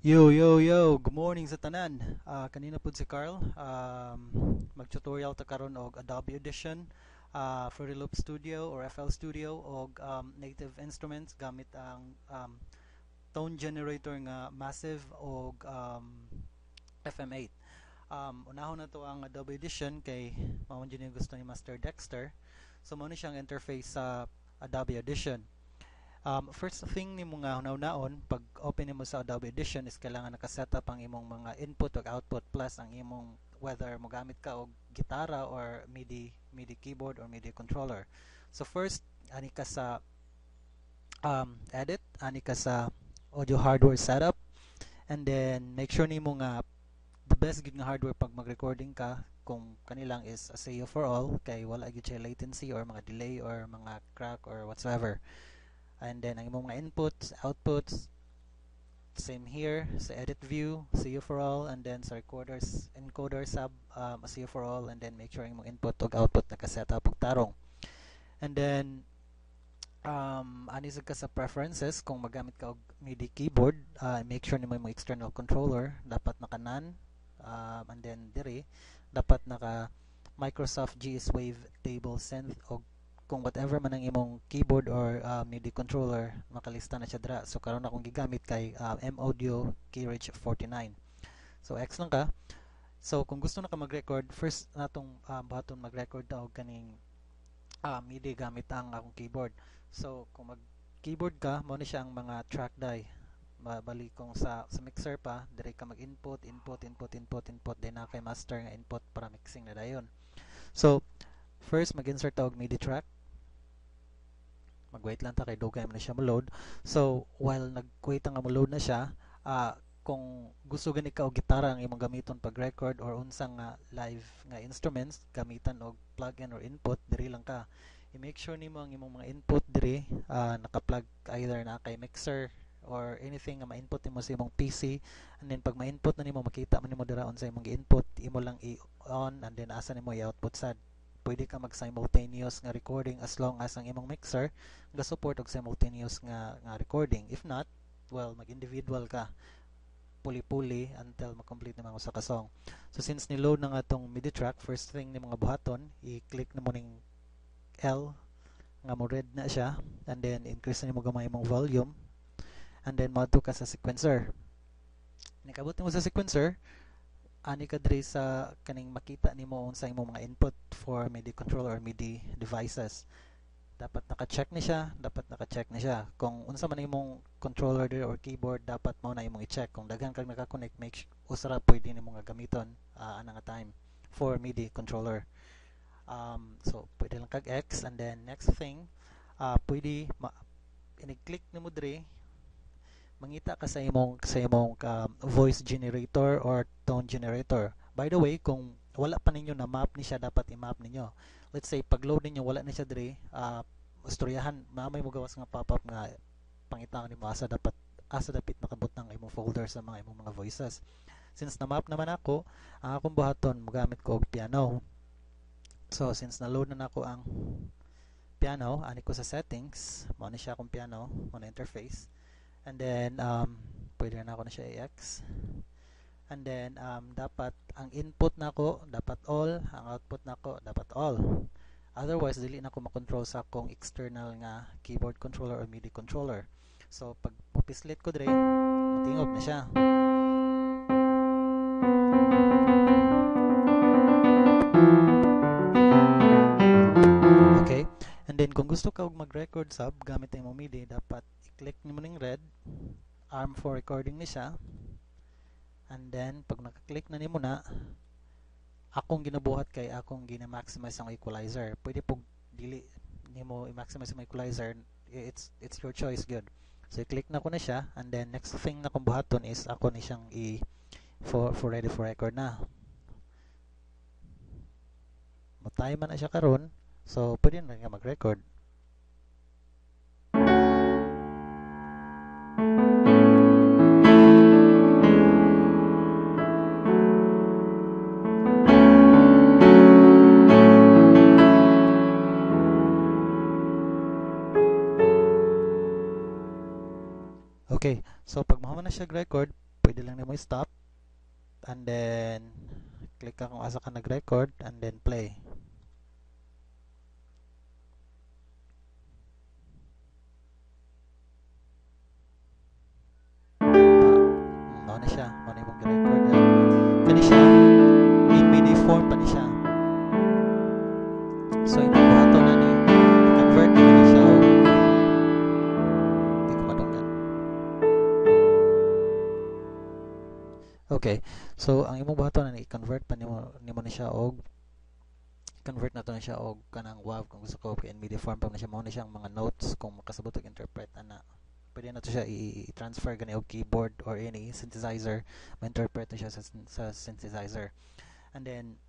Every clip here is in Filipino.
Yo, yo, yo! Good morning sa tanan. Kanina po si Carl. Mag-tutorial ta karon og Adobe Audition, Fruity Loop Studio or FL Studio og Native Instruments gamit ang tone generator nga Massive og FM8. Unahon na to ang Adobe Audition kay mao man yung gusto ni Master Dexter. So mao ni siyang interface sa Adobe Audition. First thing ni mo nga hunaw-naon pag open nimo sa Adobe Audition is kailangan naka-setup ang imong mga input ug output plus ang imong whether mo gamit ka og gitara or MIDI keyboard or MIDI controller. So first ani ka sa edit, ani ka sa audio hardware setup, and then make sure nimo nga the best gid nga hardware pag mag-recording ka kung kanilang is ASIO for all kay wala gyud siya latency or mga delay or mga crack or whatsoever. And then ang imong mga inputs, outputs, same here sa edit view, see you for all, and then sa recorders, encoder sub, see you for all, and then make sure ang imong input ug output naka-setup og tarong. And then anisag ka sa preferences kung magamit ka og MIDI keyboard, make sure nimo imong external controller dapat naka-none, and then dire dapat naka Microsoft GS Wave Table Synth og kung whatever man ang imong keyboard or MIDI controller makalista na siya dra. So karon akong gigamit kay M-Audio Keyrich 49. So X lang ka. So kung gusto na ka mag-record, first natong buhaton mag-record ta og kaning MIDI gamit ang akong keyboard. So kung mag-keyboard ka, mo na siya ang mga track die. Bali kung sa mixer pa, dire ka mag-input, input, then na kay master nga input para mixing na dayon. So first mag-insert ta og MIDI track. Mag-wait lang ta kay dugay man na siya mo-load. So while nag-wait nga mo-load na siya, kung gusto gani ka og gitara ang imong gamiton pag record or unsang live nga instruments gamitan og plug-in or input, diri lang ka. I-make sure nimo ang imong mga input diri naka-plug either na kay mixer or anything nga ma-input nimo sa imong PC, and then pag ma-input na nimo makita man nimo dira unsa imong gi-input, imo lang i-on and then asa nimo i-output sad. Pwede ka mag-simultaneous nga recording as long as ang imong mixer ga support og simultaneous nga recording. If not, well, mag-individual ka puli-puli until ma-complete na mga usa ka song. So since ni-load na nga tong MIDI track, first thing ni mga buhaton, i-click na mo ning L nga mo red na siya, and then increase na mo gamay imong volume, and then madto ka sa sequencer. Nikabot mo sa sequencer, ani ka diri sa kaning makita nimo unsa imong mga input for MIDI controller or MIDI devices. Dapat naka-check ni siya, dapat naka-check na siya. Kung unsa man imong controller diri or keyboard, dapat mao na imong i-check. Kung daghan kag naka-connect, make usara pwede nimo nga gamiton ana nga time for MIDI controller. So pwede lang kag X, and then next thing, pwede ini-click nimo diri, mangita ka sa imong voice generator or tone generator. By the way, kung wala pa ninyo na map ni siya, dapat i-map ninyo. Let's say pag load ninyo wala na siya diri, istoryahan mamay mo gawas nga pop-up nga pangitaan nimo asa dapit nakabot ng imong folder sa mga imong mga voices. Since na map naman ako, ang akong buhaton mogamit ko og piano. So since na load na nako ang piano, ani ko sa settings, mo na siya akong piano, mo na interface. And then pwede na ako na siya i-X, and then dapat ang input nako dapat all, ang output nako dapat all, otherwise dili na ko makontrol sa akong external nga keyboard controller or MIDI controller. So pag pupislit ko dire, matingog na siya. Okay, and then kung gusto ka og mag-record sub gamit ang MIDI, dapat i-click nimo ning red arm for recording ni siya, and then pag naka-click na nimo na, akong ginabuhat kay akong gina-maximize ang equalizer. Pwede pug dili nimo i-maximize ang equalizer, it's your choice good. So i-click na ko na siya, and then next thing na kong buhaton is ako ni siyang for ready for record na. Matay man na siya karon, so pwede na nga mag-record. Okay, so pag mahuman na siya record, pwede lang nimo i-stop and then click ka kung asa ka nag-record and then play. Mao na siya, mao na imong gi-record yan. Kani siya in MIDI form pa ni siya. So imong buhaton na ni convert na siya og di ko madunggan. Okay. So ang imong buhaton na ni convert pa nimo ni siya og convert na to na siya og kanang WAV kung gusto ko in MIDI form pa na siya, mao na siyang mga notes kung makasabot og interpret ana. Pwede na to siya i-transfer gani og keyboard or any synthesizer, ma-interpret na siya sa synthesizer. And then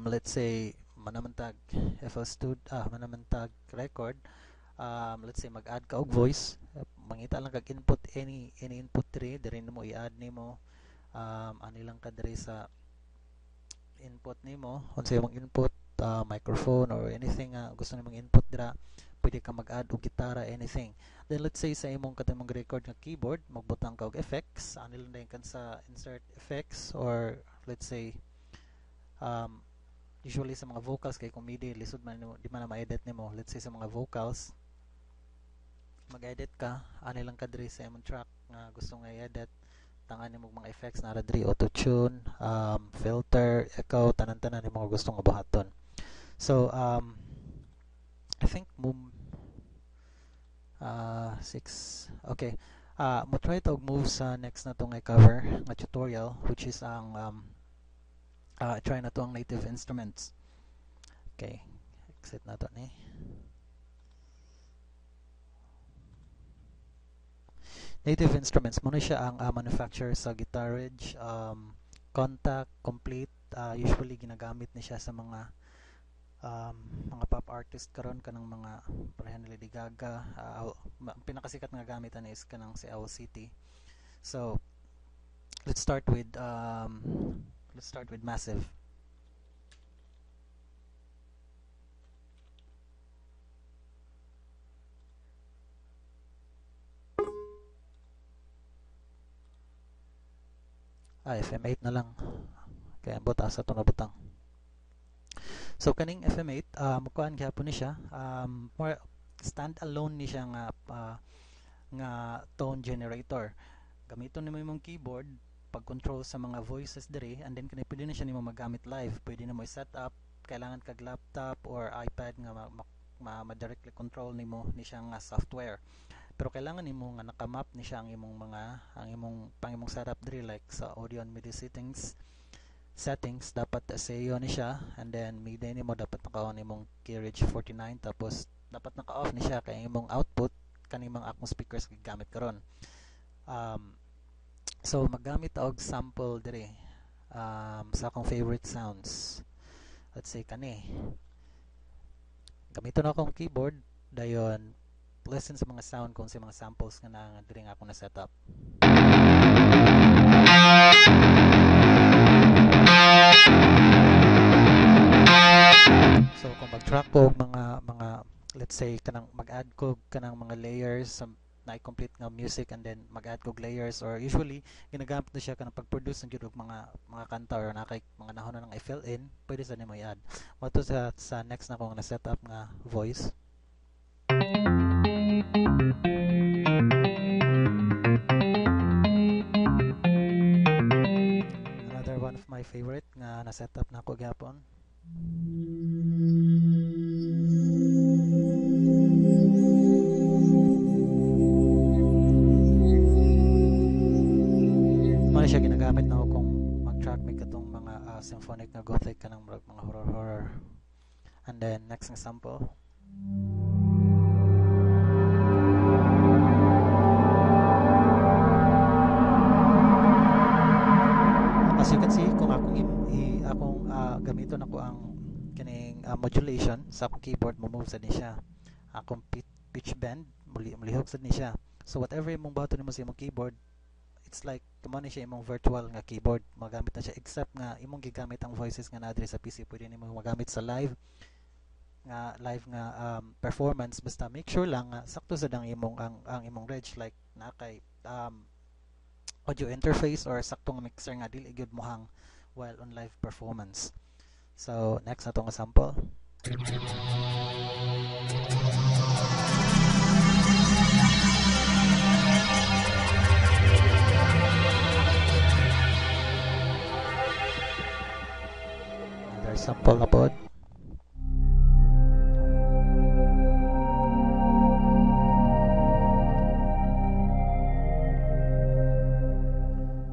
let's say manamantag FL Studio manamantag record, let's say mag-add ka og voice, mangita lang kag input any input tree dire nimo i-add nimo ani lang ka dire sa input nimo unsa imong input, microphone or anything gusto nimong input dira, pwede ka mag-add og gitara, anything. Then let's say sa imong katong record nga keyboard magbutang ka og effects, ani lang kan sa insert effects, or let's say usually sa mga vocals kay comedy lisod man di man na ma-edit nimo, let's say sa mga vocals mag-edit ka ani lang ka diri sa imong track nga gusto nga i-edit, tangan nimo mga effects na diri, auto tune, filter, echo, tanan-tanan ni mga gusto nga buhaton. So I think mo 6 okay, mo try to move sa next na to nga cover nga tutorial, which is ang try na to ang native instruments. Okay, exit na to ni. Native instruments muna siya ang manufacturer sa Guitarage, Contact, Complete, usually ginagamit ni siya sa mga pop artist karon kanang mga parehan ni Lady Gaga, pinakasikat nga gamitan is kanang si LCT. So let's start with Massive. FM8 na lang kaya butas ato na butang. So kaning FM8 mukuan gyapon ni siya, more stand alone ni siya nga tone generator. Gamiton nimo imong keyboard pag-control sa mga voices diri, and then pwede na siya nimo magamit live, pwede na mo i-set up, kailangan kag laptop or iPad nga ma-directly control nimo ni siya nga software. Pero kailangan nimo nga naka-map ni siya ang imong imong setup diri, like sa audio and MIDI settings dapat SEO ni siya, and then MIDI nimo dapat naka-on imong Keyrage 49, tapos dapat naka-off ni siya kay imong output kanimong akong speakers gigamit karon. So maggamit og sample diri sa akong favorite sounds. Let's say kani. Gamiton akong keyboard dayon listen sa mga sound kung sa mga samples nga na diri nga ako na setup. So kung mag-track ko mga let's say kanang mag-add ko kanang mga layers sa na-complete nga music, and then mag-add ko layers, or usually ginagamit na siya kanang pag-produce ng gyud mga kanta or nakay mga nahon na nang i-fill in, pwede sa nimo i-add. Mato sa next na kong na setup nga voice. Another one of my favorite nga na setup na ko gyapon. Muna siya ginagamit na ako kung mag-track may katong mga symphonic na gothic kanang mga horror. And then next example. As you can see, kung akong gamiton ako ang kining modulation sa akong keyboard, mo-move sa ni siya. Akong pitch bend, mulihok sa ni siya. So whatever imong button nimo sa imong keyboard, it's like kamo ni siya imong virtual nga keyboard, magamit na siya, except nga imong gigamit ang voices nga naa sa PC, pwede nimo magamit sa live nga performance, basta make sure lang sakto sa dang imong ang imong range, like na kay audio interface or saktong mixer nga dili gyud mohang while on live performance. So next atong sample. Another sample na pod.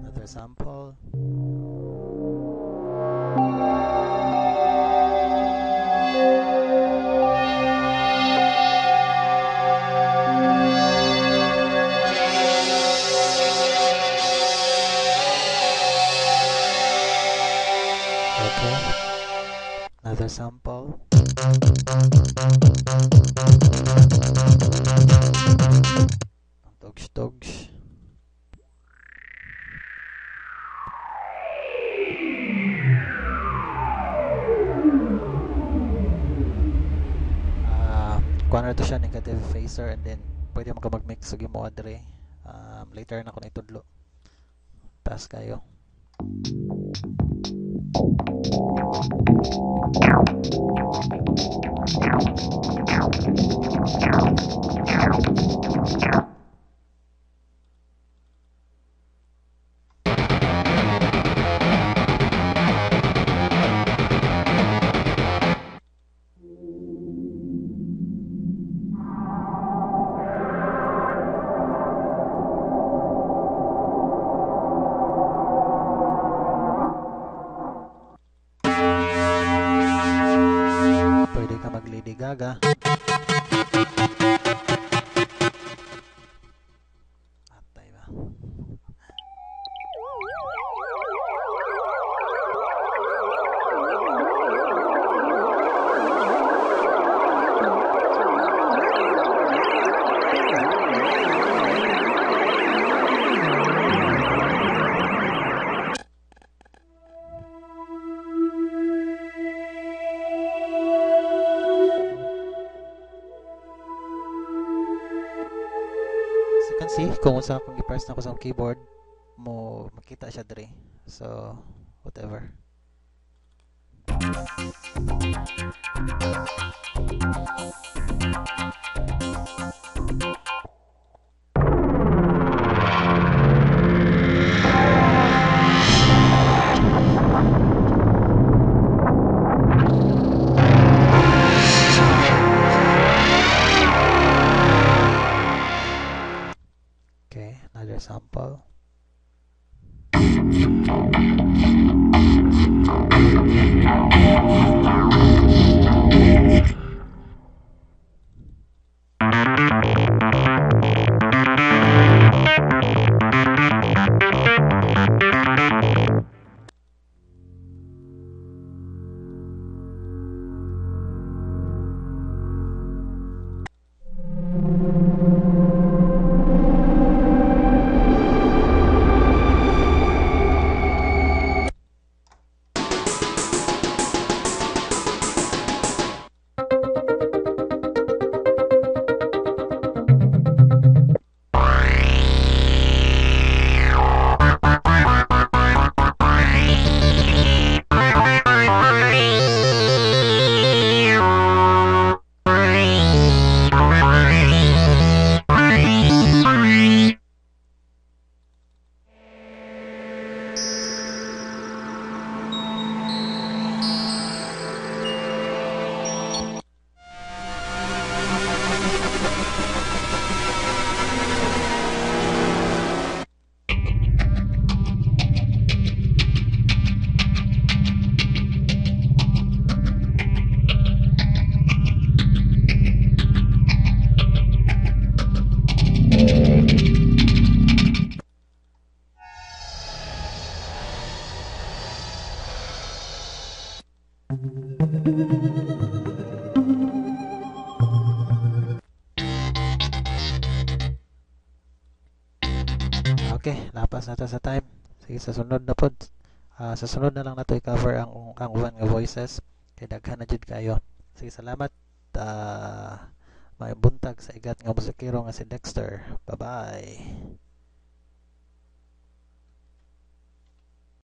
Another sample. Okay. Another sample. Dogs, dogs. Kuha na to siya negative phaser, and then pwede mo ka mag-mix og imo adre. Later na ko na itudlo. Taas kayo. Pwede ka mag-Lady Gaga. Atay ba? So you can see kung unsa akong i-press na ko sa keyboard mo makita siya dre. So whatever. Okay, another sample. Okay, lapas na ta sa time. Sige, sa sunod na pod. Sa sunod na lang nato i-cover ang uban nga voices. Kay daghan na jud kayo. Sige, salamat. May buntag sa igat nga musikero nga si Dexter. Bye-bye.